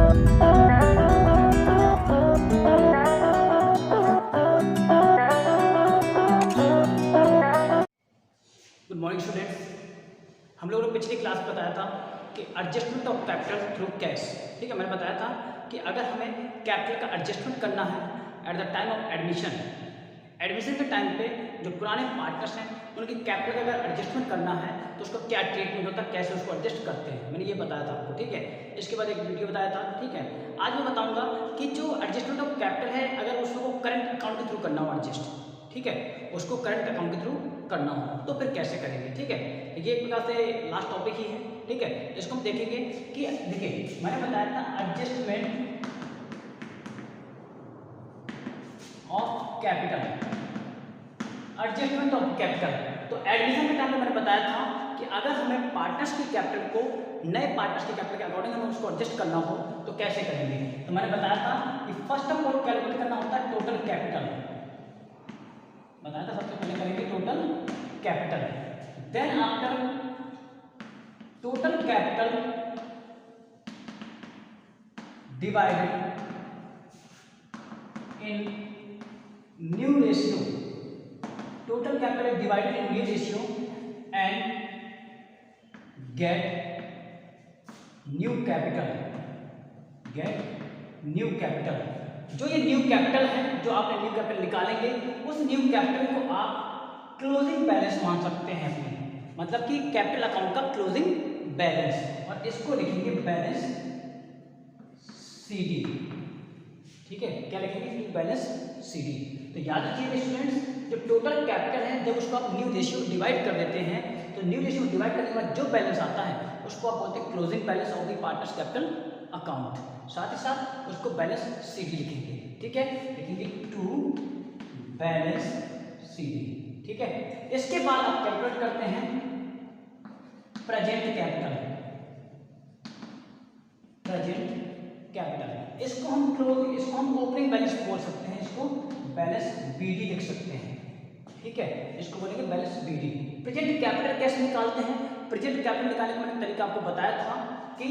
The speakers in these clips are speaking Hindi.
Good morning students. हम लोगों ने पिछली क्लास में बताया था कि adjustment of capital through cash. ठीक है, मैंने बताया था कि अगर हमें कैपिटल का एडजस्टमेंट करना है at the time of admission के टाइम पे जो पुराने पार्टनर्स हैं उनकी कैपिटल का अगर एडजस्टमेंट करना है तो उसको क्या ट्रीटमेंट होता है, कैसे उसको एडजस्ट करते हैं, मैंने ये बताया था आपको। ठीक है, इसके बाद एक वीडियो बताया था। ठीक है, आज मैं बताऊंगा कि जो एडजस्टमेंट ऑफ कैपिटल है अगर उसको करंट अकाउंट के थ्रू करना हो एडजस्ट, ठीक है, उसको करंट अकाउंट के थ्रू करना हो तो फिर कैसे करेंगे। ठीक है, ये एक प्रकार से लास्ट टॉपिक ही है। ठीक है, इसको हम देखेंगे कि देखिए मैंने बताया था adjustment of capital, adjustment of capital. तो एडमिशन के टाइम में मैंने बताया था कि अगर हमें पार्टनर्स की कैपिटल को नए पार्टनर्स की कैपिटल के अकॉर्डिंग हमें उसको एडजस्ट करना हो तो कैसे करेंगे। तो मैंने बताया था कि फर्स्ट ऑफ ऑल कैलकुलेट करना होता है टोटल कैपिटल। बताया था सबसे पहले करेंगे total capital, then after total capital divided in new ratio, total capital divided in new ratio and get new capital, get new capital. जो ये न्यू कैपिटल है, जो आपने न्यू कैपिटल निकालेंगे उस न्यू कैपिटल को आप क्लोजिंग बैलेंस मान सकते हैं अपने, मतलब कि कैपिटल अकाउंट का क्लोजिंग बैलेंस, और इसको लिखेंगे बैलेंस सीडी। ठीक है, क्या लिखेंगे, बैलेंस सीडी। तो याद रखिए स्टूडेंट्स, जब टोटल कैपिटल है जब उसको आप न्यू रेशियो डिवाइड कर देते हैं तो न्यू रेशियो डिवाइड करने के बाद जो बैलेंस आता है उसको आप बोलते हैं closing balance of the partners capital account. साथ ही साथ उसको बैलेंस सीडी लिखेंगे। ठीक है, लिखेंगे टू बैलेंस सीडी। ठीक है, इसके बाद आप कैलकुलेट करते हैं प्रेजेंट कैपिटल, प्रेजेंट कैपिटल। इसको हम ओपनिंग बैलेंस बोल सकते हैं, इसको बैलेंस बीडी लिख सकते हैं। ठीक है, इसको बोलेंगे बैलेंस बीडी। प्रेजेंट कैपिटल कैसे निकालते हैं, प्रेजेंट कैपिटल निकालने का मैंने तरीका आपको बताया था कि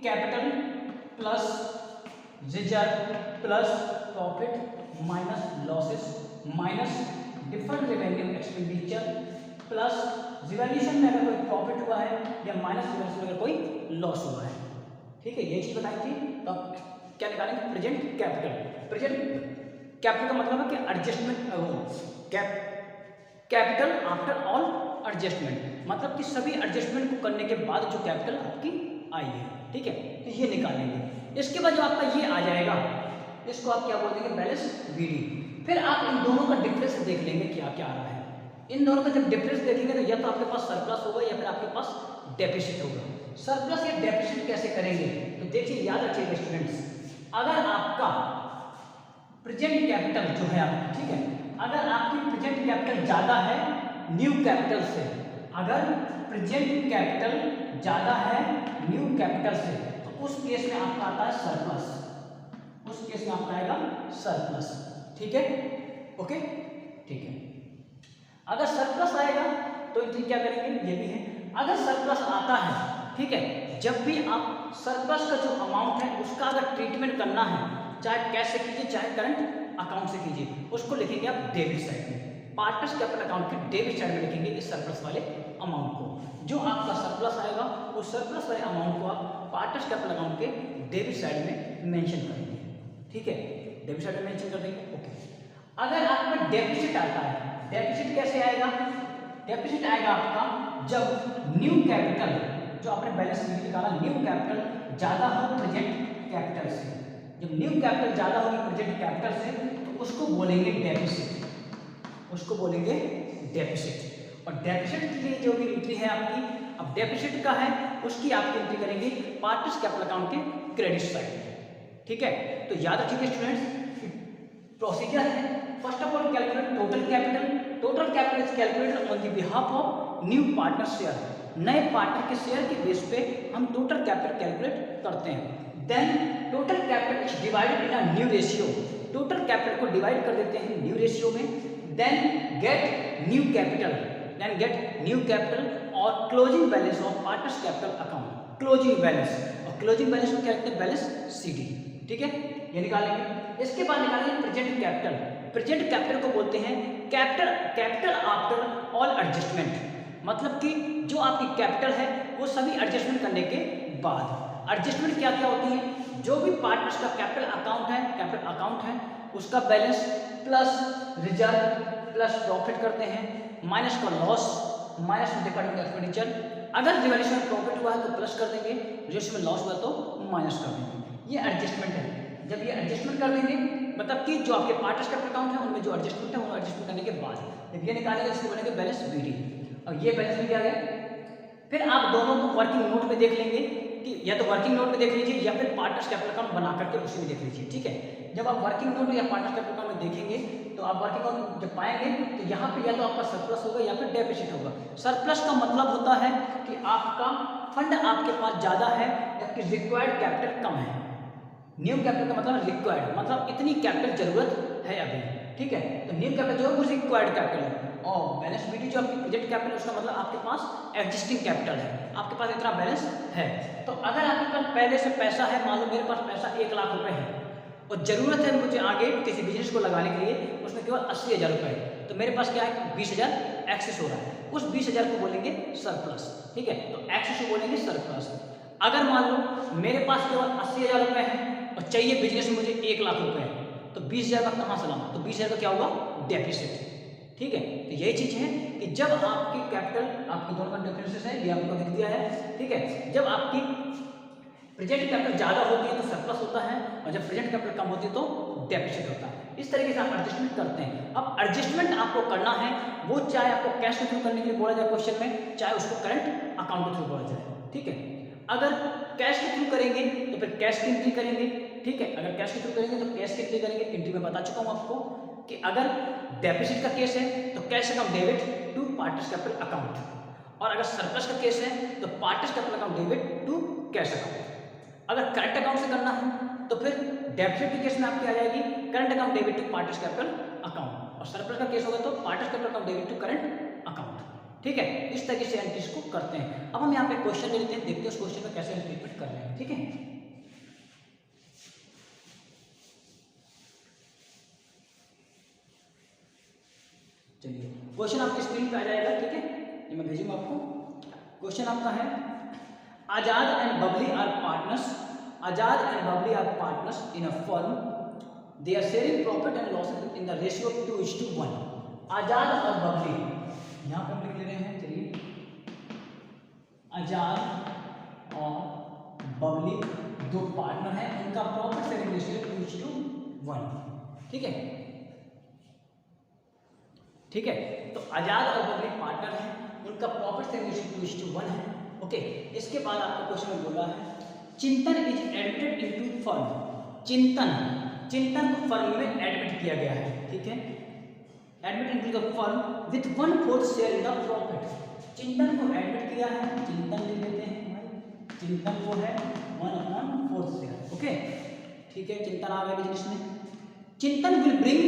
capital plus reserve plus profit minus losses minus deferred revenue expenditure plus revaluation में अगर कोई प्रॉफिट हुआ है या माइनस रिवैल्यूएशन में अगर कोई लॉस हुआ है। ठीक है, ये चीज बताई थी। तो आप क्या निकालेंगे, प्रेजेंट कैपिटल। प्रेजेंट कैपिटल का मतलब है कि adjustment capital after all adjustment, मतलब कि सभी एडजस्टमेंट को करने के बाद जो कैपिटल आपकी आई है। ठीक है, तो ये निकालेंगे। इसके बाद जो आपका ये आ जाएगा इसको आप क्या बोल देंगे, बैलेंस बीडी। फिर आप इन दोनों का डिफरेंस देख लेंगे क्या क्या आ रहा है। इन दोनों का जब डिफरेंस देखेंगे तो या तो आपके पास सरप्लस होगा या फिर आपके पास डेफिसिट होगा। सरप्लस या डेफिसिट कैसे करेंगे, तो देखिए याद रखिएगा स्टूडेंट्स, अगर आपका प्रेजेंट कैपिटल जो है आपकी, ठीक है, अगर आपकी प्रेजेंट कैपिटल ज्यादा है न्यू कैपिटल से, अगर प्रेजेंट कैपिटल ज्यादा है न्यू कैपिटल से तो उस केस में आपका आता है सरप्लस, उस केस में आपका आएगा सरप्लस। ठीक है, ओके, ठीक है। अगर सरप्लस आएगा तो इनसे क्या करेंगे, ये भी है। अगर सरप्लस आता है, ठीक है, जब भी आप सरप्लस का जो अमाउंट है उसका अगर ट्रीटमेंट करना है, चाहे कैश से कीजिए चाहे करंट अकाउंट से कीजिए, उसको लिखेंगे आप डेबिट साइड में। पार्टनर्स कैपिटल अकाउंट के डेबिट साइड में लिखेंगे इस सरप्लस वाले अमाउंट को। जो आपका सरप्लस आएगा उस सरप्लस वाले अमाउंट को आप पार्टनर्स कैपिटल अकाउंट के डेबिट साइड में मेंशन करेंगे। ठीक है, डेबिट साइड में मेंशन कर देंगे। ओके, अगर आपका डेफिसिट आता है, डेफिसिट कैसे आएगा, डेफिसिट आएगा आपका जब न्यू कैपिटल जो आपने बैलेंस शीट निकाला, न्यू कैपिटल ज्यादा हो प्रेजेंट कैपिटल से। जब न्यू कैपिटल ज्यादा होगी प्रेजेंट कैपिटल से तो उसको बोलेंगे डेफिसिट, उसको बोलेंगे डेफिसिट। और डेफिसिट के लिए जो भी एंट्री है आपकी, अब डेफिसिट का है उसकी आपकी एंट्री करेंगे पार्टनर्स कैपिटल अकाउंट के क्रेडिट साइड। ठीक है, तो याद रखिए स्टूडेंट्स, प्रोसीजर है first of all calculate total capital. Total capital is calculated on the behalf of new partner share, नए पार्टनर के शेयर के बेस पे हम टोटल कैपिटल कैलकुलेट करते हैं। Then total capital is divided in a new ratio, total capital को डिवाइड कर देते हैं न्यू रेशियो में। Then get new capital, then get new capital और closing balance of partners capital account, closing balance. और क्लोजिंग बैलेंस को क्या लिखते हैं, बैलेंस CD, ठीक है, ये निकालेंगे। इसके बाद निकालेंगे प्रेजेंट कैपिटल। प्रेजेंट कैपिटल को बोलते हैं कैपिटल आफ्टर ऑल एडजस्टमेंट, मतलब कि जो आपकी कैपिटल है वो सभी एडजस्टमेंट करने के बाद। एडजस्टमेंट क्या क्या होती है, जो भी पार्टनर्स का कैपिटल अकाउंट है उसका balance plus reserve plus profit करते हैं, माइनस का लॉस माइनस डिफरेंट एक्सपेंडिचर। अगर रिवैल्यूएशन में प्रॉफिट हुआ है तो प्लस कर देंगे, रिवैल्यूएशन में लॉस हुआ तो माइनस कर देंगे। ये एडजस्टमेंट है। जब ये एडजस्टमेंट कर देंगे मतलब कि जो आपके पार्टनर्स कैपिटल अकाउंट है उनमें जो एडजस्टमेंट है वो एडजस्टमेंट करने के बाद जब ये निकालेंगे इसको बनेंगे बैलेंस BD, और ये बैलेंस BD आ गया। फिर आप दोनों को वर्किंग नोट में देख लेंगे कि या तो वर्किंग नोट में देख लीजिए या फिर पार्टनर्स कैपिटल अकाउंट बना करके उसी में देख लीजिए, ठीक है। जब आप वर्किंग नोट या पार्टनर्स कैपिटल अकाउंट में देखेंगे तो आप वर्किंग अकाउंट जब पाएंगे तो यहाँ पे या तो आपका सरप्लस होगा या फिर डेफिसिट होगा। सरप्लस का मतलब होता है कि आपका फंड आपके पास ज़्यादा है जबकि रिक्वायर्ड कैपिटल कम है। न्यू कैपिटल का मतलब रिक्वायर्ड, मतलब इतनी कैपिटल जरूरत है अभी, ठीक है। तो न्यू कैपिटल जो है वो रिक्वायर्ड कैपिटल है, और बैलेंस BD जो आपकी प्रेजेंट कैपिटल उसका मतलब आपके पास एग्जिस्टिंग कैपिटल है, आपके पास इतना बैलेंस है। तो अगर आपके पास पहले से पैसा है, मान लो मेरे पास पैसा 1 लाख रुपए है और ज़रूरत है मुझे आगे किसी बिजनेस को लगाने के लिए, उसमें केवल 80,000 रुपये है, तो मेरे पास क्या है 20,000 एक्सेस हो रहा है, उस 20,000 को बोलेंगे सरप्लस, ठीक है। तो एक्सेस को बोलेंगे सरप्लस। अगर मान लो मेरे पास केवल 80,000 रुपये है और चाहिए बिजनेस में मुझे 1 लाख रुपए है, तो 20,000 का कहाँ से लाऊं, तो 20,000 का क्या होगा, डेफिसिट, ठीक है। तो यही चीज़ है कि जब आपकी कैपिटल, आपके दोनों का डिफरेंसेस है, ये आपको दिख दिया है, ठीक है। जब आपकी प्रेजेंट कैपिटल ज़्यादा होती है तो सरप्लस होता है, और जब प्रेजेंट कैपिटल कम होती है तो डेफिसिट होता है। इस तरीके से आप एडजस्टमेंट करते हैं। अब एडजस्टमेंट आपको करना है, वो चाहे आपको कैश के थ्रू करने के लिए बोला जाए क्वेश्चन में, चाहे उसको करंट अकाउंट के थ्रू बोला जाए, ठीक है। अगर कैश के थ्रू करेंगे तो फिर कैश की एंट्री करेंगे, ठीक है। अगर कैश के थ्रू करेंगे तो कैश की एंट्री करेंगे। एंट्री में बता चुका हूँ आपको कि अगर डेफिसिट का केस है तो cash account debit to partners capital account, और अगर सरप्लस का केस है तो partners capital account debit to cash account. अगर करंट अकाउंट से करना है तो फिर डेफिसिट के केस में आपकी आ जाएगी current account debit to partners capital account, और सरप्लस का केस होगा तो partners capital account debit to current account, ठीक है। इस तरीके से एंट्रीज को करते हैं। अब हम यहाँ पे क्वेश्चन ले लेते हैं, देखते हैं उस क्वेश्चन में कैसे हम ट्रीटमेंट कर रहे हैं, ठीक है। चलिए क्वेश्चन आपकी स्क्रीन पे आ जाएगा, ठीक है, ये मैं भेजूंगा आपको। क्वेश्चन आपका है Azad and Babli are partners, Azad and Babli are partners in a firm, they are sharing profit and loss in the ratio 2:1। Azad और बबली, यहाँ पे हम लिख ले रहे हैं, चलिए आजाद और बबली दो पार्टनर हैं, उनका प्रॉफिट शेयरिंग रेशियो 2:1, ठीक है, ठीक है। तो आजाद और बबली पार्टनर हैं, उनका प्रॉफिट शेयरिंग रेशियो 2:1 है, ओके। इसके बाद आपको क्वेश्चन में बोला है चिंतन इज एडमिटेड इनटू फर्म, चिंतन को फर्म में एडमिट किया गया है, ठीक है, admit into the firm with 1/4 share in the profit. चिंतन को एडमिट किया है, चिंतन लिख देते हैं, चिंतन को है 1/4 शेयर, ओके, ठीक है। चिंतन आ गया बिजनेस में। Chintan will bring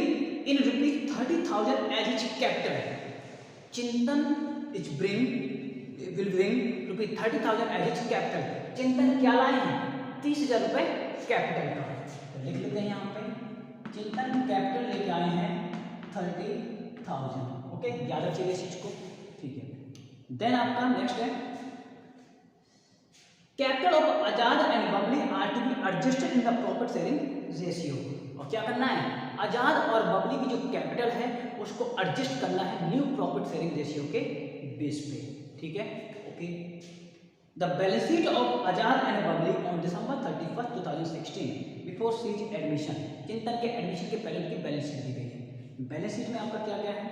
in ₹30,000 as his capital, Chintan will bring ₹30,000 as his capital. Chintan क्या लाए हैं, 30,000 रुपए कैपिटल का, तो लिख लेते हैं यहाँ पे चिंतन कैपिटल लेके आए हैं 30,000, ओके, याद रखिएगा इस चीज को, ठीक है। देन आपका नेक्स्ट है capital of Azad and Babli are to be adjusted in the profit sharing ratio, और क्या करना है, आजाद और बबली की जो कैपिटल है उसको एडजस्ट करना है न्यू प्रॉफिट शेयरिंग रेशियो के बेस पे, ठीक है, okay. The balance sheet of Azad and Babli on December 31, 2016 before सीज एडमिशन, चिंतन के एडमिशन के पहले उनकी बैलेंस शीट दी गई है। बैलेंस शीट में आपका क्या क्या है,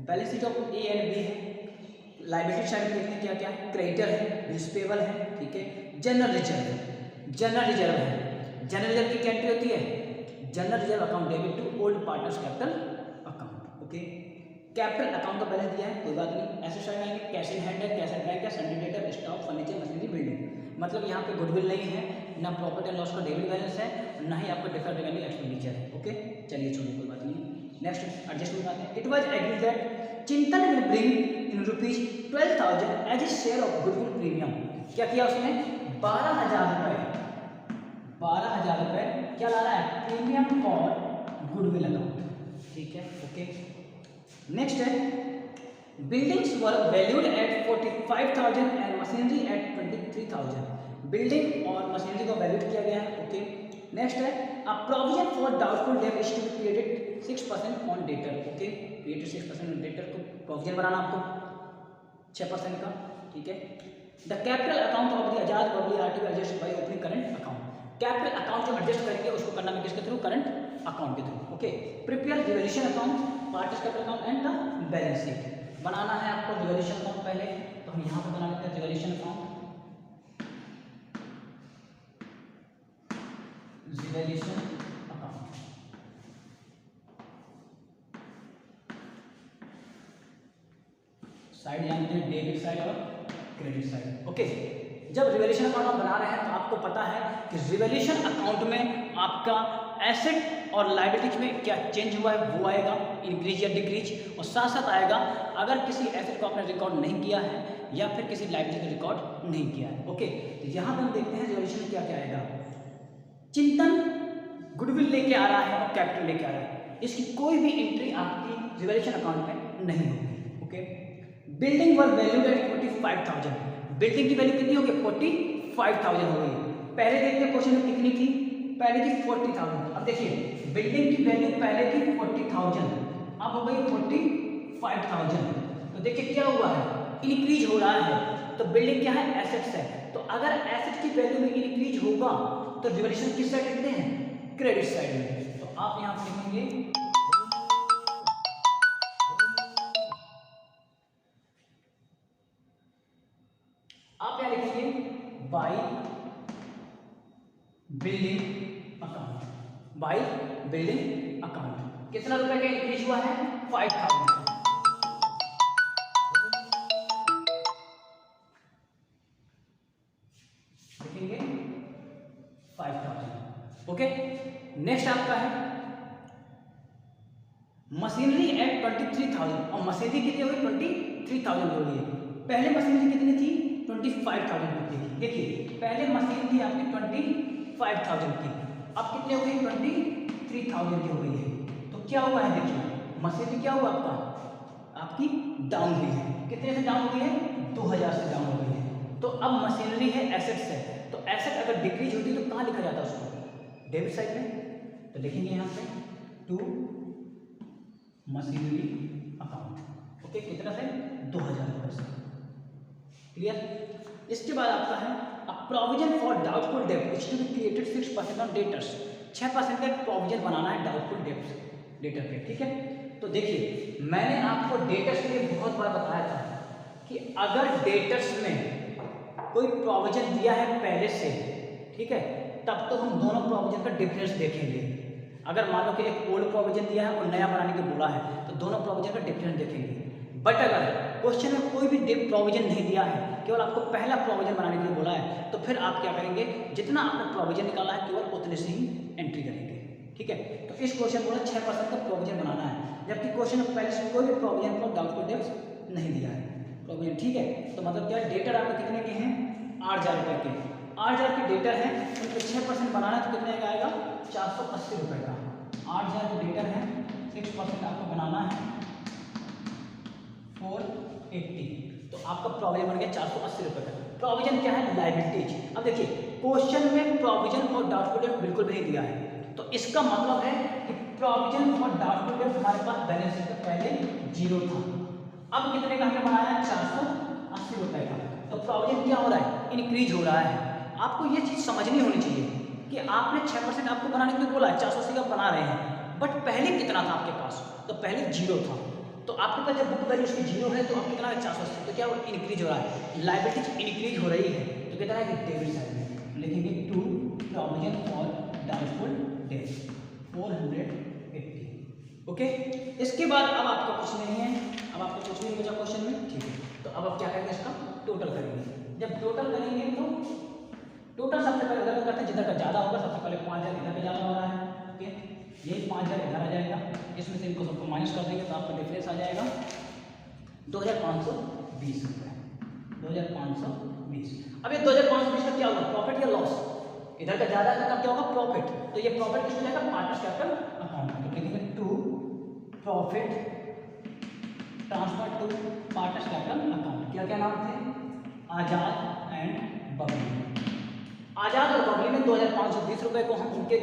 balance sheet of A and B है, लायबिलिटी साइड में देखते हैं क्या क्या है, क्रेडिटर है, बिल्स पेबल है, ठीक है, जनरल रिजर्व है, जनरल रिजर्व है, जनरल रिजर्व की क्या एंट्री होती है, general reserve account debit to old partners capital account, okay. Capital account का बैलेंस दिया है, कोई बात नहीं, ऐसे साइड आएंगे, कैश इन हैंड है, कैश एट बैंक है, sundry debtor, stock, furniture, machinery, building, मतलब यहाँ पे गुडविल नहीं है, ना प्रॉफिट एंड लॉस का डेबिट बैलेंस है, ना ही आपका डिफर्ड रेवेन्यू एक्सपेंडिचर है, ओके। चलिए छोड़िए, कोई बात नहीं। नेक्स्ट एडजस्टमेंट आते हैं। It was agreed that Chintan will bring in ₹12,000 as a share of goodwill premium, क्या किया उसने, 12,000 रुपये 12,000 रुपये क्या ला रहा है, प्रीमियम फॉर गुडविल अकाउंट। ठीक है, ओके। नेक्स्ट है buildings were valued at 45,000 and machinery at 23,000। Building और मशीनरी को वैल्यूड किया गया है, ओके। नेक्स्ट है a provision for doubtful debt is to be created 6% on debtor, okay. Created 6% on debtor को प्रोविजन बनाना आपको 6% का, ठीक है। The capital account of the Azad Babli RTO adjust by opening current account. Capital account जो एडजस्ट करेंगे उसको करना है किसके थ्रू, करंट अकाउंट के through, okay. Prepare revaluation account, partners capital account and the balance sheet. बनाना है आपको रिवॉल्यूशन अकाउंट पहले, तो हम यहाँ पे बना लेते हैं revolution account. Revolution account side जानते हैं, डेबिट साइड और क्रेडिट साइड, ओके। जब रिवॉल्यूशन अकाउंट आप बना रहे हैं तो आपको पता है कि रिवॉल्यूशन अकाउंट में आपका एसेट और लायबिलिटीज में क्या चेंज हुआ है वो आएगा, इंक्रीज या डिक्रीज, और साथ साथ आएगा अगर किसी एसेट को आपने रिकॉर्ड नहीं किया है या फिर किसी लायबिलिटी को रिकॉर्ड नहीं किया है, ओके। तो यहाँ पर हम देखते हैं रिवॉल्यूशन में क्या क्या आएगा। चिंतन गुडविल लेके आ रहा है और कैपिटल लेके आ रहा है, इसकी कोई भी एंट्री आपकी रिवॉल्यूशन अकाउंट में नहीं होगी, okay. Building were valued at 45,000, building की वैल्यू कितनी होगी, 45,000 हो गई। पहले देखते हैं क्वेश्चन में कितनी थी, पहले थी 40,000। अब देखिए बिल्डिंग की वैल्यू पहले थी 40,000, अब हो गई 45,000। तो देखिए क्या हुआ है, इंक्रीज हो रहा है। तो बिल्डिंग क्या है, एसेट्स है। तो अगर एसेट की वैल्यू में इंक्रीज होगा तो रिवॉल्यूशन किस साइड लिखते हैं, क्रेडिट साइड में। तो आप यहां पर लिखेंगे by building account, by building account. कितना रुपए का इंक्रीज हुआ है, 5,000। लिखेंगे 5,000, ओके। नेक्स्ट आपका है मशीनरी एट 23,000, और मशीनरी कितनी होगी, 23,000 हो गई। पहले मशीनरी कितनी थी, 25,000 की थी। देखिए पहले मशीन थी आपकी 25,000 की, अब कितने हो गई, 23,000 की हो गई है। तो क्या हुआ है, देखिए मशीनरी क्या हुआ आपका, आपकी डाउन हुई है। कितने से डाउन हुई है, 2,000 से डाउन हो गई है। तो अब मशीनरी है, एसेट्स है। तो एसेट अगर डिक्रीज होती तो कहाँ लिखा जाता उसको, डेबिट साइड में। तो लिखेंगे यहाँ पे टू मशीनरी अकाउंट, ओके। कितना से, 2,000 रुपये से, क्लियर। इसके बाद आपका है a provision for doubtful debt is to be created 6% on debtors. 6% का प्रोविजन बनाना है डाउटफुल डेटर पे, ठीक है। तो देखिए मैंने आपको डेटर्स के लिए बहुत बार बताया था कि अगर डेटर्स में कोई प्रोविजन दिया है पहले से, ठीक है, तब तो हम दोनों प्रोविजन का डिफरेंस देखेंगे। अगर मान लो कि एक ओल्ड प्रोविजन दिया है और नया बनाने के बोला है तो दोनों प्रोविजन का डिफरेंस देखेंगे। बट अगर क्वेश्चन में कोई भी प्रोविजन नहीं दिया है, केवल आपको पहला प्रोविजन बनाने के लिए बोला है, तो फिर आप क्या करेंगे, जितना आपने प्रोविजन निकाला है केवल उतने से ही एंट्री करेंगे, ठीक है। तो इस क्वेश्चन बोला 6% का प्रोविजन बनाना है, जबकि क्वेश्चन में पहले से कोई भी प्रोविजन फॉर डाउटफुल डेट्स नहीं दिया है प्रोविजन, ठीक है। तो मतलब क्या, डेटर आपके कितने के हैं, 8,000 रुपये के। 8,000 के डेटर हैं, उनको 6% बनाना है तो कितने का आएगा, 480 रुपये का। 8,000 के डेटर हैं, 6% आपको बनाना है 480, तो आपका प्रोविजन बन गया 480 रुपये का। प्रोविजन क्या है, लायबिलिटीज। अब देखिए क्वेश्चन में प्रोविजन और डाउटफुल डेट बिल्कुल भी नहीं दिया है, तो इसका मतलब है कि प्रोविजन और डाउटफुल डेट हमारे पास बैलेंस शीट में पहले 0 था। अब कितने का हमने बनाया है, 480 रुपये का। तो प्रोविजन क्या हो रहा है, इंक्रीज हो रहा है। आपको ये चीज़ समझनी होनी चाहिए कि आपने 6% आपको बनाने के लिए बोला है, 480 का बना रहे हैं, बट पहले कितना था आपके पास, तो पहले 0 था। तो आपके पास जब बुक वैल्यू उसकी 0 है तो अब कितना है, 480। तो क्या वो इंक्रीज हो रहा है, लायबिलिटीज इंक्रीज हो रही है। तो कितना है कि डेबिट साइड में लिखेंगे to provision for doubtful debts 480, okay. इसके बाद अब आपका कुछ नहीं है, अब आपको कुछ नहीं बचा क्वेश्चन में, ठीक है। तो अब आप क्या करेंगे, इसका टोटल करेंगे। जब टोटल करेंगे तो टोटल सबसे पहले उधर करते हैं, जिधर का ज़्यादा होगा सबसे पहले 5,000 इधर पे ज़्यादा हो रहा है, ओके। यही 5,000 इधर आ जाएगा, इसमें से इनको सबको माइनस कर देंगे तो आपका डिफरेंस आ जाएगा 2,520 रुपये, 2,520। अब ये 2,520 का क्या होगा, प्रॉफिट या लॉस, इधर का ज्यादा का क्या होगा, प्रॉफिट, तो ये प्रॉफिट किसको जाएगा, पार्टनर्स कैपिटल अकाउंट। तो लिखेंगे to profit transfer to partners capital account. क्या क्या नाम थे, आजाद एंड बबली। आजाद और बबली में 2520 रुपए को हम उनके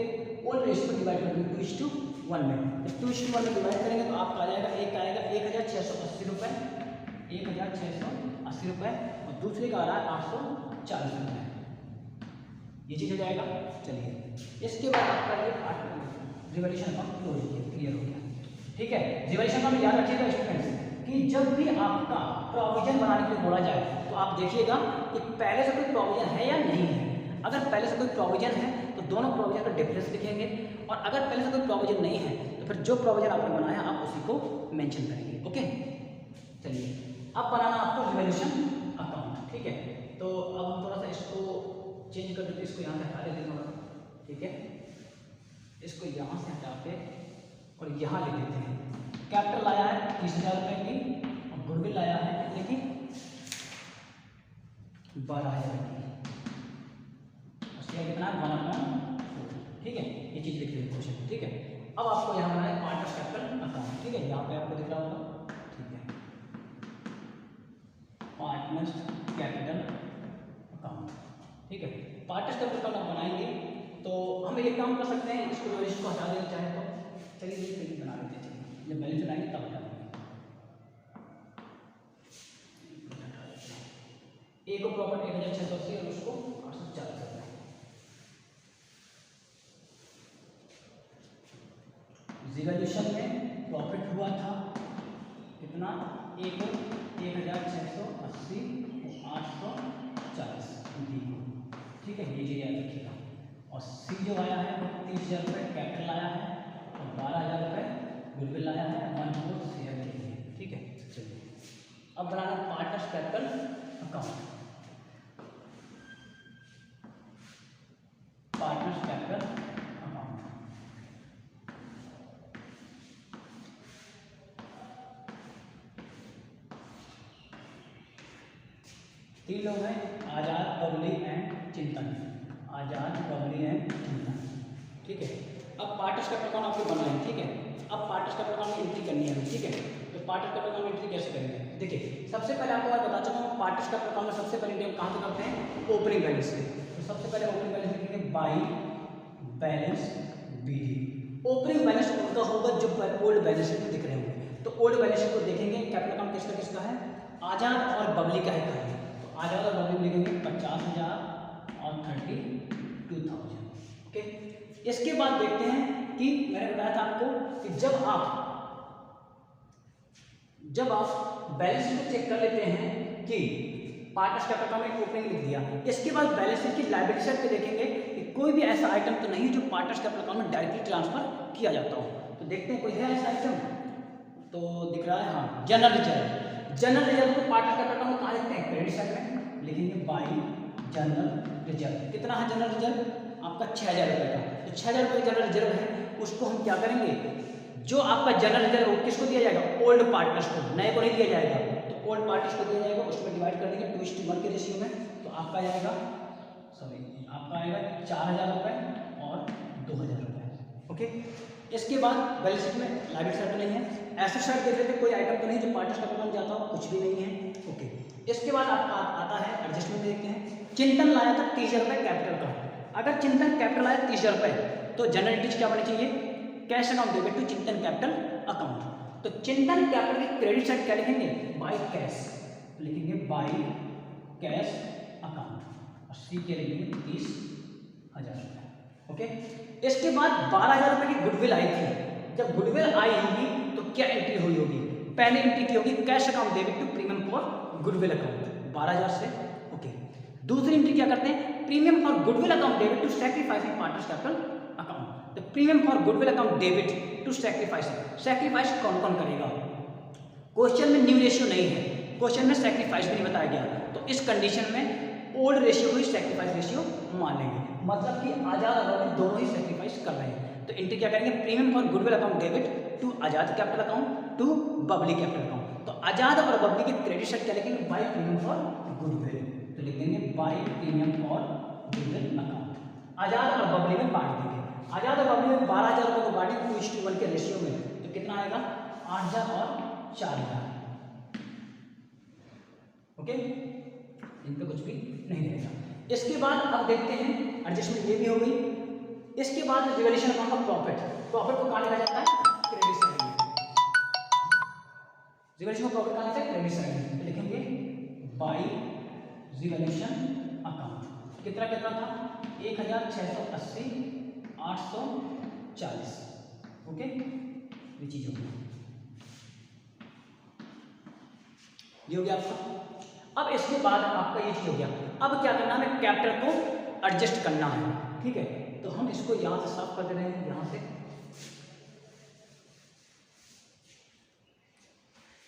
ओल्ड रेशियो में डिवाइड करेंगे 2:1 में। जब 2:1 में डिवाइड करेंगे तो आपका आ जाएगा, एक आएगा 1680 रुपये, 1680 रुपये, और दूसरे का आ रहा है 840 रुपये। ये चीज़ हो जाएगा। चलिए इसके बाद आपका ये रिवॉल्यूशन अकाउंट क्लियर हो गया। ठीक है, रिवॉल्यूशन अकाउंट याद रखिएगा स्टूडेंट्स कि जब भी आपका प्रोविजन बनाने के लिए बोला जाए तो आप देखिएगा कि पहले से कोई प्रोविजन है या नहीं है। अगर पहले से कोई प्रोविजन है तो दोनों प्रोविजन का डिफरेंस लिखेंगे, और अगर पहले से कोई प्रोविजन नहीं है तो फिर जो प्रोविजन आपने बनाया आप उसी को मेंशन करेंगे। ओके, चलिए अब बनाना आपको रिवॉल्यूशन अकाउंट। ठीक है, तो अब हम थोड़ा सा इसको चेंज कर देते, इसको यहाँ से हटा देते थोड़ा। ठीक है, इसको यहाँ से हटाते और यहाँ ले लेते हैं। कैपिटल लाया है 30,000 रुपये की, और गुडविल लाया है कितने की, 12,000 की, उसके कितना है 1/4। ठीक है, ये चीज़ लिख लीजिए क्वेश्चन। ठीक है, अब आपको यहाँ बनाना है पार्टनर्स कैपिटल अकाउंट। ठीक है, यहाँ पे आपको दिख रहा होगा। ठीक है, पार्टनर्स कैपिटल अकाउंट। ठीक है, पार्टनर्स कैपिटल अकाउंट आप बनाएंगे तो हम एक काम कर सकते हैं, इसको वैल्यूज को हटा देना चाहे तो। चलिए ये बना लेते हैं, जब वैल्यूज बनाएंगे तब हटा देंगे। ए को प्रॉफिट 1680 और उसको 840 करना है। रिवॉल्यूशन में प्रॉफिट हुआ था कितना, ए को 1680 और 840 डी को। ठीक है, ये चीज़ याद रखिएगा। और सी जो आया है वो 30,000 रुपये कैपिटल लाया है, और 12,000 रुपये गुडविल लाया है, 1/4 शेयर के लिए। ठीक है, चलिए अब बनाना partners capital account. Partners capital account, तीन लोग हैं, आजाद, बबली एंड चिंतन। आजाद, बबली एंड चिंतन। ठीक है, अब पार्टनर्स कैपिटल अकाउंट आपको बनाना है। ठीक है, अब पार्टनर्स कैपिटल अकाउंट में एंट्री करनी है। ठीक है, तो पार्टनर्स कैपिटल अकाउंट में एंट्री कैसे करेंगे, देखिए सबसे पहले आपको मैं बता चुका हूँ पार्टनर्स कैपिटल अकाउंट में सबसे पहले एंट्री कहाँ से करते हैं, ओपनिंग बैलेंस से। तो सबसे पहले ओपनिंग बैलेंस लिखेंगे by balance BD. Opening balance उनका होगा जो ओल्ड बैलेंस शीट में दिख रहे होंगे। तो ओल्ड बैलेंस शीट को देखेंगे, कैपिटल अकाउंट किसका किसका है, आजाद और बबली का है। तो आजाद और बबली लिखेंगे 50,000 और 32,000। ओके, इसके बाद देखते हैं कि मैंने बताया था आपको कि जब आप बैलेंस शीट चेक कर लेते हैं कि पार्टनर्स कैपिटल अकाउंट में ओपनिंग लिख दिया, इसके बाद बैलेंस शीट की लायबिलिटी साइड पे देखेंगे कि कोई भी ऐसा आइटम तो नहीं जो पार्टनर्स कैपिटल अकाउंट में डायरेक्टली ट्रांसफर किया जाता हो। तो देखते हैं कोई है ऐसा आइटम, तो दिख रहा है हाँ, जनरल रिजर्व। जनरल रिजर्व को पार्टनर्स कैपिटल अकाउंट में कहाँ लिखते हैं, क्रेडिट साइड में लिखेंगे बाई जनरल रिजर्व। कितना है जनरल रिजर्व आपका 6,000 रुपये का। तो 6,000 रुपये जनरल रिजर्व है, उसको हम क्या करेंगे, जो आपका जनरल रिजर्व किसको दिया जाएगा, ओल्ड पार्टनर्स को, नए को नहीं दिया जाएगा। तो ओल्ड पार्टनर्स को दिया जाएगा, उसमें डिवाइड कर देंगे 2:1 के रेशियो में। तो आपका आएगा 4,000 रुपये और 2,000 रुपये। ओके, इसके बाद बैलेंस शीट में लायबिलिटी साइड नहीं है, एसेट साइड देख लेते कोई आइटम तो नहीं जो पार्टनर्स कैपिटल में जाता हो, कुछ भी नहीं है। ओके, इसके बाद आपका आता है एडजस्टमेंट देखते हैं। चिंतन लाया था 30,000 रुपये कैपिटल का। अगर चिंतन कैपिटल आया 30,000 रुपये तो जनरल एंट्रीज क्या होनी चाहिए, कैश अकाउंट डेबिट टू चिंतन कैपिटल अकाउंट। तो चिंतन कैपिटल की क्रेडिट साइड क्या लिखेंगे, बाय कैश। तो लिखेंगे बाय कैश अकाउंट, और सी के लिखेंगे 30,000 रुपये। ओके, इसके बाद 12,000 रुपये की गुडविल आई थी। जब गुडविल आई होगी तो क्या एंट्री हुई होगी, पहली एंट्री की होगी cash account debit to premium for goodwill account 12,000 से। ओके, दूसरी एंट्री क्या करते हैं, premium for goodwill account debit to sacrificing partners capital account. तो premium for goodwill account debit to sacrificing, sacrifice कौन कौन करेगा, क्वेश्चन में न्यू रेशियो नहीं है, क्वेश्चन में सैक्रिफाइस भी नहीं बताया गया। तो इस कंडीशन में ओल्ड रेशियो को ही सैक्रिफाइस रेशियो मान लेंगे, मतलब कि आजाद और बबली दोनों ही सैक्रिफाइस कर रहे हैं। तो एंट्री क्या करेंगे, premium for goodwill account debit to Azad capital account to Babli capital account. तो आजाद और बबली की क्रेडिट साइड क्या लिखेंगे, बाय प्रीमियम फॉर गुडविल। तो लिखेंगे by premium for goodwill account. Azad और बबली में बांट देंगे। आज़ाद और बबली में 12,000 रुपये को बांटेंगे 2:1 के रेशियो में, तो कितना आएगा 8,000 और 4,000। ओके, इन पे कुछ भी नहीं रहेगा। इसके बाद अब देखते हैं एडजस्टमेंट ये भी हो गई। इसके बाद रिवैल्यूएशन अकाउंट का प्रॉफिट को कहाँ लिखा जाता है, क्रेडिट साइड में। रिवैल्यूएशन प्रॉफिट कहाँ लिखा है, क्रेडिट साइड में। तो लिखेंगे बाय रिवैल्यूएशन अकाउंट। कितना कितना था 1,680 840। ओके, ये चीज हो गई, ये हो गया आपका। अब इसके बाद आपका ये चीज हो गया। अब क्या करना है, कैपिटल को एडजस्ट करना है। ठीक है, तो हम इसको यहां से साफ कर दे रहे हैं, यहां से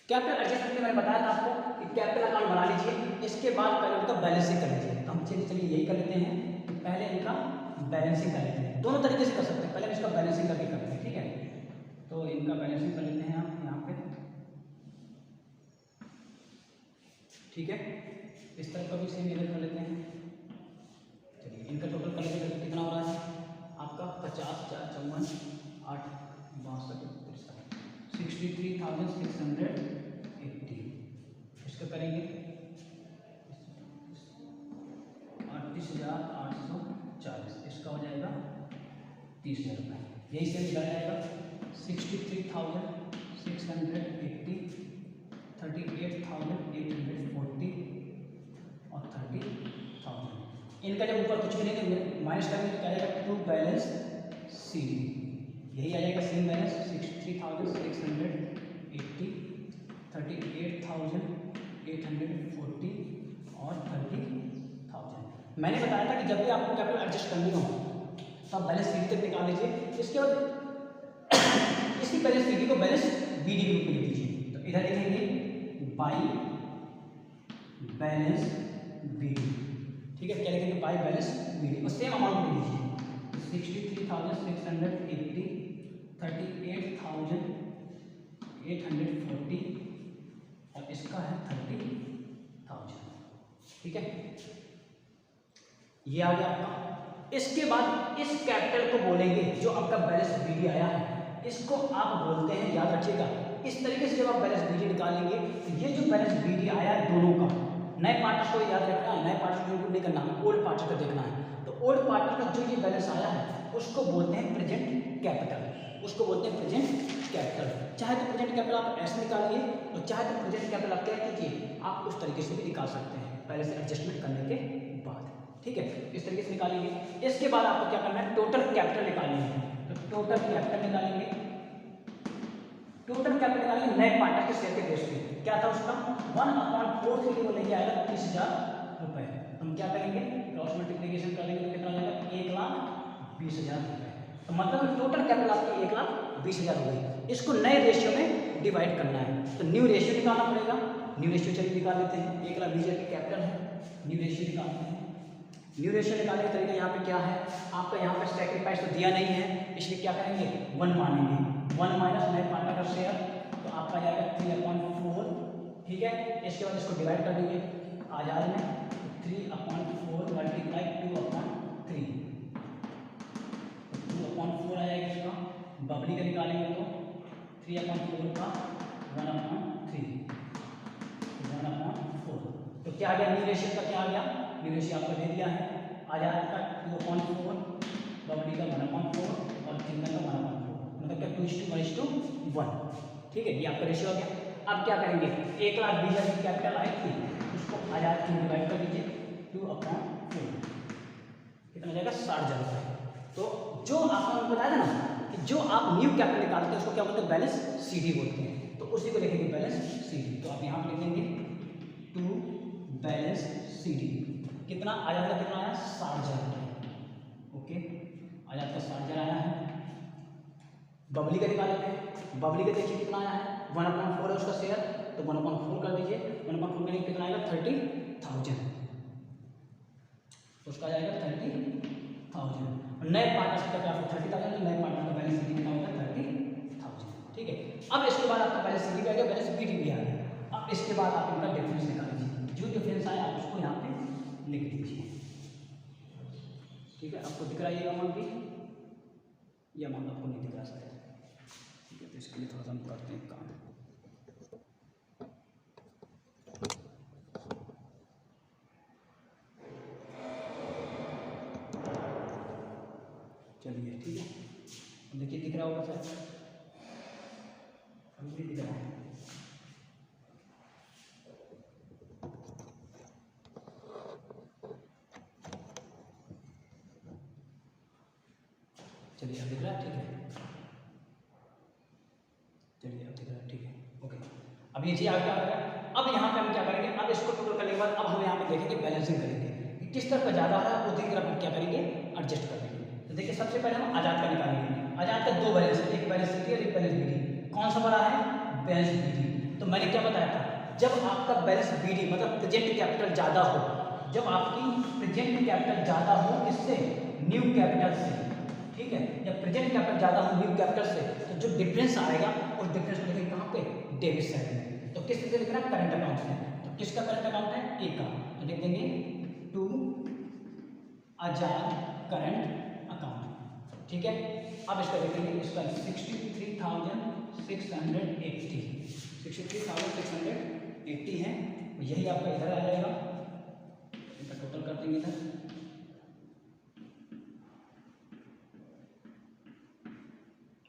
कैपिटल एडजस्ट करके मैंने बताया था आपको कि कैपिटल अकाउंट बना लीजिए। इसके बाद पहले उनका बैलेंसिंग कर लीजिए। तो हम चलिए यही कर लेते हैं, पहले इनका बैलेंसिंग कर लेते हैं। दोनों तरीके से कर सकते हैं, पहले इसका बैलेंसिंग करके करते हैं। ठीक है, तो इनका बैलेंसिंग कर लेते हैं आप यहाँ पे। ठीक है, इस तरह का भी सेम इधर कर लेते हैं। चलिए इनका टोटल कर लेते हैं, कितना हो रहा है आपका 50 4 54 8 62 63,680। इसका करेंगे 38,840। इसका हो जाएगा 30,000 रुपये। यही सेम निकल जाएगा 63,680 38,840 और 30,000। इनका जब ऊपर कुछ भी नहीं माइनस करेंगे तो क्या आएगा, टू बैलेंस सी डी। यही आ जाएगा सेम बैलेंस 63,680 38,840 और 30,000। मैंने बताया था कि जब भी आपको कैपिटल एडजस्ट करनी हो तो आप बैलेंस सीडी तक निकाल लीजिए। इसके बाद इसी बैलेंस सीडी को बैलेंस बीडी के रूप में लिख दीजिए। तो इधर लिखेंगे बाई बैलेंस बीडी। ठीक है, क्या लिखेंगे, बाई बैलेंस बीडी और सेम अमाउंट लिख लीजिए 63,680 38,840 और इसका है 30,000। ठीक है, ये आ गया आपका। इसके बाद इस कैपिटल को बोलेंगे जो आपका बैलेंस बीडी आया है, इसको आप बोलते हैं, याद रखिएगा इस तरीके से जब आप बैलेंस बीडी निकालेंगे तो ये जो बैलेंस बीडी आया है दोनों का, नए पार्टनर्स को याद रखना है, नए पार्टनर्स को इंक्लूड नहीं करना है, ओल्ड पार्टनर का देखना है। तो ओल्ड पार्टनर का जो ये बैलेंस आया है उसको बोलते हैं प्रेजेंट कैपिटल, उसको बोलते हैं प्रेजेंट कैपिटल। चाहे तो प्रेजेंट कैपिटल आप ऐसे निकालिए और चाहे तो प्रेजेंट कैपिटल आप क्या कीजिए, आप उस तरीके से भी निकाल सकते हैं पहले से एडजस्टमेंट करने के बाद। ठीक है, इस तरीके से निकालेंगे। इसके बाद आपको क्या करना है, टोटल कैपिटल निकालेंगे। तो टोटल कैपिटल निकालेंगे, टोटल कैपिटल निकालेंगे नए पार्टनर के शेयर के बेस पे। क्या था उसका 1/4 के लेके आएगा 30,000 रुपये। हम क्या करेंगे, क्रॉस मल्टीप्लिकेशन करेंगे तो कितना आ जाएगा 1,20,000 रुपये। तो मतलब टोटल कैपिटल आपकी 1,20,000 हो गई। इसको नए रेशियो में डिवाइड करना है, तो न्यू रेशियो निकालना पड़ेगा। न्यू रेशियो चलिए निकाल लेते हैं। 1,20,000 की कैपिटल है, न्यू रेशियो निकालते हैं। न्यू रेशियो निकालने का तरीका यहाँ पे क्या है, आपका यहाँ पे सैक्रिफाइस तो दिया नहीं है, इसलिए क्या करेंगे 1 मानेंगे। 1 माइनस नए पार्टनर का शेयर, तो आपका जाएगा 3/4। ठीक है, इसके बाद इसको डिवाइड कर दीजिए आजाद में 3/4 मल्टीप्लाई 2/3। 2/4 आ जाएगा इसका। बबली का निकालेंगे तो 3/4 का 1/3 1/4। तो क्या आ गया, न्यू रेशियो का क्या आ गया, न्यू रेशियो आपको दे दिया है। आजाद का 2/4, बबली का 1/4 और चिंतन का 1/4, मतलब क्या 2:1। ठीक है, ये आपका रेशियो आ गया। अब क्या करेंगे, 1,20,000 की कैपिटल आई थी, उसको आजाद की डिवाइड कर दीजिए 2/4, कितना हो जाएगा 60,000 रुपये। तो जो आपको बताया था ना कि जो आप न्यू कैपिटल निकालते हैं उसको क्या बोलते हैं, बैलेंस सीडी बोलते हैं। तो उसी को लिखेंगे बैलेंस सीडी। तो आप यहाँ पे लिखेंगे टू बैलेंस सीडी। कितना आजाद का कितना आया 60,000 रुपये। ओके, आजाद का 60,000 आया है। बबली का निकाल लेते हैं। बबली का देखिए कितना आया है 1/4 है उसका शेयर, तो 1/4 कर दीजिए। 1/4 में कितना आएगा 30,000, तो उसका जाएगा 30,000। नए पार्टनर का आपको 30,000, नए पार्टनर का बैलेंस सीडी कितना होगा 30,000। ठीक है, अब इसके बाद आपका बैलेंस सीडी भी आ गया, बैलेंस बीडी भी आ गया। अब इसके बाद आप इनका डिफरेंस निकाल लीजिए। जो डिफरेंस आया आप उसको यहाँ पे लिख दीजिए। ठीक है, आपको दिख रहा है ये अमाउंट भी, ये अमाउंट आपको नहीं दिख रहा शायद, ठीक है। तो इसके लिए थोड़ा सा हम करते हैं काम। चलिए ठीक है, अब देखिए दिख रहा होगा सर, अभी भी दिख रहा है। चलिए अब दिख रहा है, ठीक है। चलिए अब दिख रहा है, ठीक है, ओके। अब ये चीज़ आगे क्या होगा, अब यहाँ पे हम क्या करेंगे, अब इसको टोटल करने के बाद अब हम यहाँ पे देखेंगे बैलेंसिंग करेंगे कि किस तरफ का ज़्यादा है उसी तरफ हम क्या करेंगे, एडजस्ट कर लेंगे। तो देखिए सबसे पहले हम आजाद का निकालेंगे। आजाद का दो बैलेंस है, एक बैलेंस सीटी और एक बैलेंस बीडी। कौन सा बड़ा है, बैलेंस बीडी। तो मैंने क्या बताया था, जब आपका बैलेंस बीडी मतलब प्रेजेंट कैपिटल ज़्यादा हो, जब आपकी प्रेजेंट कैपिटल ज़्यादा हो किससे, न्यू कैपिटल से, ठीक है। जब प्रेजेंट कैपिटल ज़्यादा हो न्यू कैपिटल से, तो जो डिफरेंस आएगा उस डिफरेंस को लिखेंगे कहाँ पे, डेबिट साइड में। तो किस तरह से लिखना है, करंट अकाउंट में। तो किसका करंट अकाउंट है, ए का, तो लिख देंगे टू आजाद करंट अकाउंट, ठीक है। अब इसका देखेंगे, इसका 63,680 है, यही आपका इधर आ जाएगा। इसका टोटल कर देंगे इधर,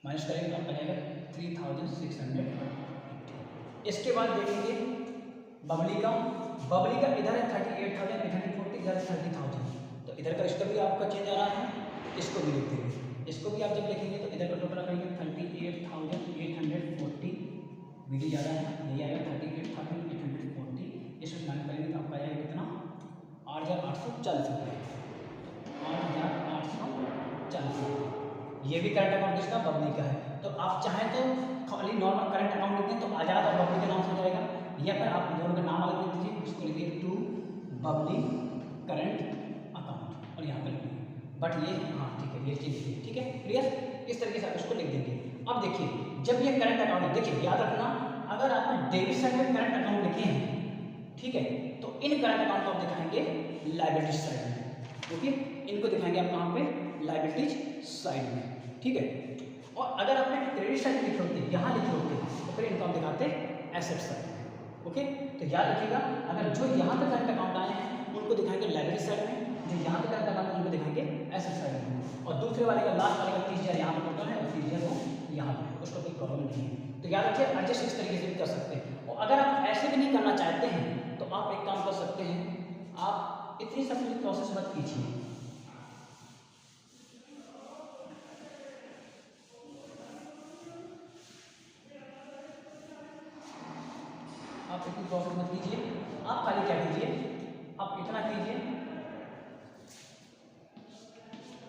माइनस करेंगे आपका जाएगा 3,680। इसके बाद देखेंगे बबली का इधर है 38,840, इधर है 30,000। तो इधर का इसका भी आपका चेंज आ रहा है, इसको भी लिख देंगे। इसको भी आप जब लिखेंगे तो इधर का टोटल करेंगे 38,840, बीडी ज़्यादा है, यही आएगा 38,840। इसमें माइनस करेंगे तो आपका आएगा कितना, 8,840 रुपये, 8,840 रुपये। ये भी करंट अकाउंट इसका बबली का है। तो आप चाहें तो खाली नॉर्मल करंट अकाउंट लिखते हैं तो आजाद और बबली के नाम से जाएगा, या फिर आप दोनों का नाम अलग लिख दीजिए, इसको लिखिए टू बबली करंट अकाउंट और यहाँ पर लिखिए। बट ये हाँ ठीक है, ये चीज़ लिखिए, ठीक है, क्लियर। इस तरीके से आप इसको लिख देंगे। अब देखिए जब ये करंट अकाउंट है, देखिए याद रखना, अगर आपने डेबिट साइड में करंट अकाउंट लिखे हैं, ठीक है, तो इन करंट अकाउंट को आप दिखाएंगे लायबिलिटीज साइड में, ओके। इनको दिखाएंगे आप कहाँ पे, लायबिलिटीज साइड में, ठीक है। और अगर आपने क्रेडिट साइड लिखे होते, यहाँ लिखे होते, तो फिर इनको हम दिखाते एसेट साइड में, ओके। तो याद रखिएगा, अगर जो यहाँ पे करंट अकाउंट आए हैं उनको दिखाएंगे लायबिलिटी साइड में, जो यहाँ पे करंट अकाउंट उनको दिखाएंगे एसेट साइड में, और दूसरे वाले का लास्ट वाले का 30,000 यहाँ पे टोटल है और 30,000 वो यहाँ पे, उसको कोई प्रॉब्लम नहीं है। तो याद रखिए एडजस्ट इस तरीके से भी कर सकते हैं। और अगर आप ऐसे भी नहीं करना चाहते हैं तो आप एक काम कर सकते हैं, आप इतनी सब प्रोसेस मत कीजिए, आप इतनी प्रॉफिट मत कीजिए। आप खाली क्या कीजिए, आप इतना कीजिए,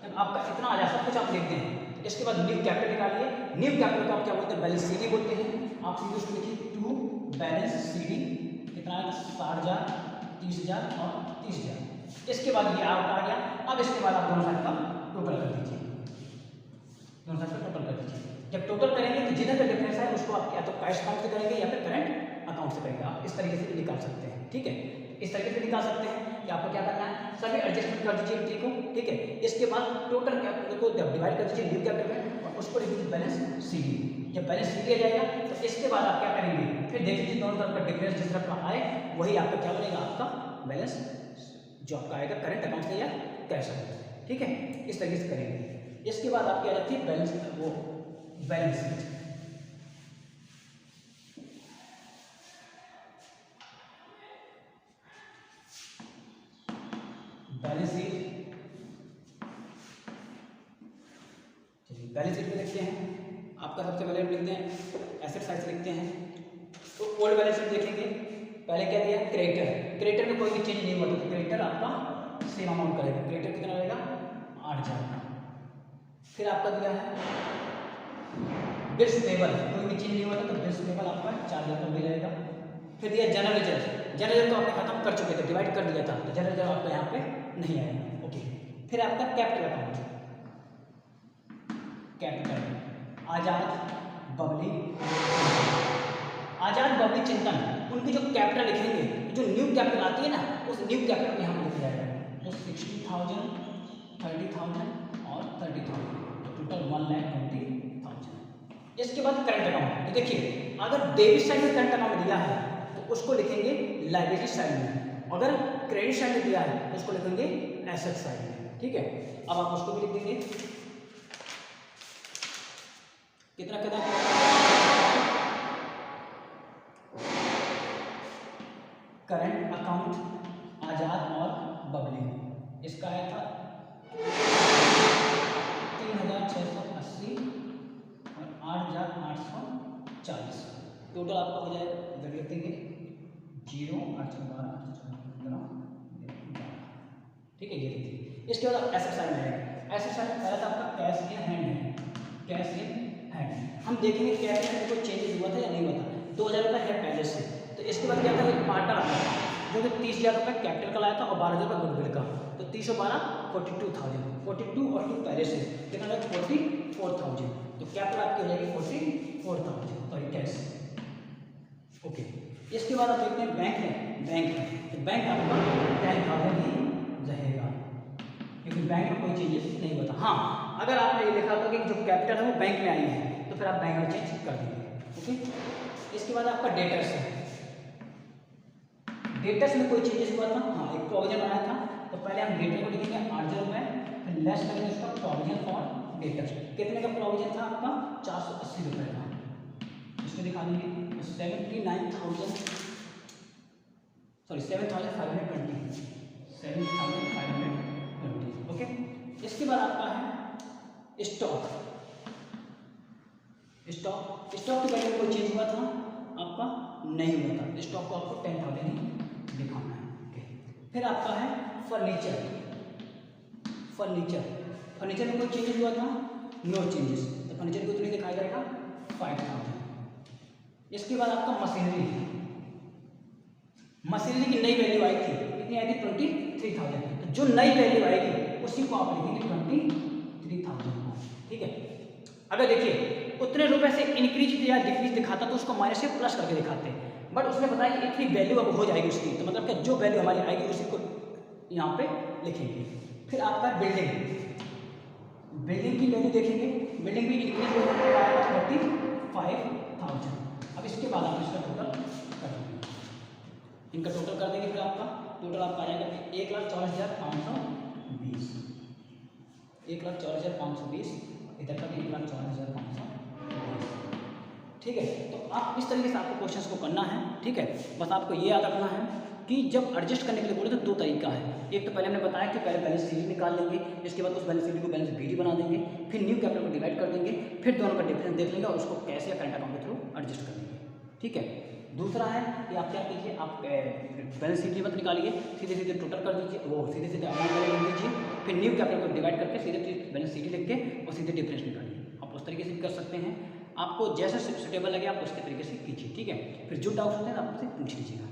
जब आपका इतना आ जाए सब कुछ आप लिख दें, इसके बाद न्यू कैपिटल निकालिए। न्यू कैपिटल को आप क्या बोलते हैं, बैलेंस सीडी बोलते हैं। आप सीधी उसको लिखिए टू बैलेंस सीडी, कितना है 60,000, 30,000 और 30,000। इसके बाद ये आपका आ गया। अब इसके बाद आप दोनों साइड का टोटल कर दीजिए, दोनों साइड का टोटल कर दीजिए। जब टोटल करेंगे तो जितना का डिफरेंस है उसको आप या तो कैश अकाउंट से करेंगे या फिर करंट अकाउंट से करेंगे। आप इस तरीके से भी निकाल सकते हैं, ठीक है। इस तरीके से निकाल सकते हैं कि आपको क्या करना है, सभी एडजस्टमेंट कर दीजिए एंट्री को, ठीक है। इसके बाद टोटल कैपिटल को डिवाइड कर दीजिए न्यू कैपिटल में और उसको लिख दीजिए बैलेंस सीडी। जब बैलेंस सीडी आ जाएगा तो इसके बाद आप क्या करेंगे, फिर देख लीजिए दोनों तरफ का डिफरेंस जिस तरफ का आए वही आपका क्या बनेगा, आपका बैलेंस जो आपका आएगा करंट अकाउंट से या कैश अकाउंट, ठीक है। इस तरीके से करेंगे। इसके बाद आपकी आ जाती है बैलेंस, वो बैलेंस शीट। बैलेंस शीट, चलिए बैलेंस शीट में लिखते हैं। आपका सबसे पहले लिखते हैं एसेट साइड से लिखते हैं। तो ओल्ड बैलेंस शीट देखेंगे, पहले क्या दिया, क्रेडिटर में कोई भी चेंज नहीं हुआ तो क्रेडिटर आपका सेम अमाउंट करेगा। क्रेडिटर कितना रहेगा, 8,000 का। फिर आपका दिया है बिल्स पेबल, कोई भी चेंज नहीं हुआ तो बिल्स पेबल आपका 4,000 का मिल जाएगा। फिर दिया जनरल रिजर्व, जनरल रिजर्व तो आपने खत्म कर चुके थे, डिवाइड कर दिया था, तो जनरल रिजर्व आपका यहाँ पे नहीं आएगा, ओके। फिर आपका कैपिटल अकाउंट, कैपिटल आजाद बबली चिंतन, उनकी जो कैपिटल लिखेंगे, जो न्यू कैपिटल आती है ना, उस न्यू कैपिटल में यहाँ लिख जाएगा। तो 60,000 30,000 और 30,000, टोटल 1,20,000। इसके बाद करंट अकाउंट। तो देखिए अगर डेबिट साइड में करंट अकाउंट दिया है तो उसको लिखेंगे लायबिलिटी साइड में, अगर क्रेडिट साइड में दिया है तो उसको लिखेंगे एसेट साइड में। ठीक है, अब आप उसको भी लिख देंगे कितना कितना करंट अकाउंट आजाद और बबली, इसका आया था 3,680 और 8,840, टोटल आपका हो जाएगा, इधर लिख देंगे 0 8 12 ठीक है, ये देखिए। इसके बाद एसेट साइड में है, एसेट साइड पहला था आपका कैश इन हैंड है, कैश इन हैंड। हम देखेंगे कैश इन हैंड कोई चेंजेस हुआ था या नहीं हुआ था। 2,000 रुपये है पहले से, तो इसके बाद क्या था, एक पार्टनर आया था जो कि 30,000 रुपये कैपिटल का लाया था और 12,000 रुपये गुडविल का, तो 30 और 12 42,000, 42 और 2 पहले से कितना लगा 44,000, तो कैपिटल आपकी हो जाएगी 44,000 सॉरी कैश। ओके, इसके बाद आप देखते हैं बैंक है, बैंक है तो बैंक आपका 10,000 ही रहेगा क्योंकि बैंक में कोई चेंजेस नहीं होता। हाँ, अगर आपने ये लिखा था कि जो कैपिटल है वो बैंक में आई है तो फिर आप बैंक में चेंज कर देंगे। ओके, इसके बाद आपका डेटर्स है, डेटर्स में कोई चेंजेस हुआ था, हाँ एक प्रोविजन बनाया था, तो पहले हम डेटर को लिखेंगे 8,000 रुपये, फिर लेस करेंगे उसका प्रोविजन फॉर डेटर्स। कितने का प्रोविजन था आपका 480 रुपये का, इसको दिखा देंगे 7,520 ओके। इसके बाद आपका है स्टॉक, स्टॉक की वैल्यू में कोई चेंज हुआ था आपका नहीं हुआ था, स्टॉक को आपको 10,000 ही दिखाना है। ओके, फिर आपका है फर्नीचर, फर्नीचर में कोई चेंजेस हुआ था, नो चेंजेस, तो फर्नीचर को उतनी दिखाया जाएगा 5,000। इसके बाद आपका मशीनरी, मशीनरी की नई वैल्यू आई थी, कितनी आई थी 23,000, तो जो नई वैल्यू आएगी उसी को आप लिखेंगे 23,000। ठीक है, अगर देखिए उतने रुपए से इंक्रीज या डिक्रीज दिखाता तो उसको माइनस से प्लस करके दिखाते हैं, बट उसने बताया कि इतनी वैल्यू अब हो जाएगी उसकी, तो मतलब कि जो वैल्यू हमारी आएगी उसी को यहाँ पे लिखेंगे। फिर आपका बिल्डिंग, बिल्डिंग की वैल्यू देखेंगे, बिल्डिंग भी इंक्रीज हो जाएगा 45,000। अब इसके बाद आप इसका टोटल कर देंगे, इनका टोटल कर देंगे, फिर आपका टोटल आपका आ जाएगा 1,40,520, 1,40,520, इधर का भी 1,40,520। ठीक है, तो आप इस तरीके से आपको क्वेश्चंस को करना है। ठीक है, बस आपको ये याद रखना है कि जब एडजस्ट करने के लिए बोले तो 2 तरीका है। एक तो पहले हमने बताया कि पहले बैलेंस शीट निकाल लेंगे, इसके बाद उस बैलेंस शीट को बैलेंस बीडी बना देंगे, फिर न्यू कैपिटल को डिवाइड कर देंगे, फिर दोनों का डिफरेंस देख लेंगे और उसको कैसे करंट अकाउंट के थ्रू एडजस्ट कर लेंगे। ठीक है, दूसरा है कि आप क्या कीजिए, आप बैलेंस शीट मत निकालिए, सीधे सीधे टोटल कर दीजिए, वो सीधे सीधे अमाउंट लिख दीजिए, फिर न्यू कैपिटल को डिवाइड करके सीधे बैलेंस शीट लिख के और सीधे डिफरेंस निकालिए। आप उस तरीके से भी कर सकते हैं, आपको जैसा सुटेबल लगे आप उसके तरीके से कीजिए। ठीक है, फिर जो डाउट होते हैं आप उससे पूछ लीजिएगा।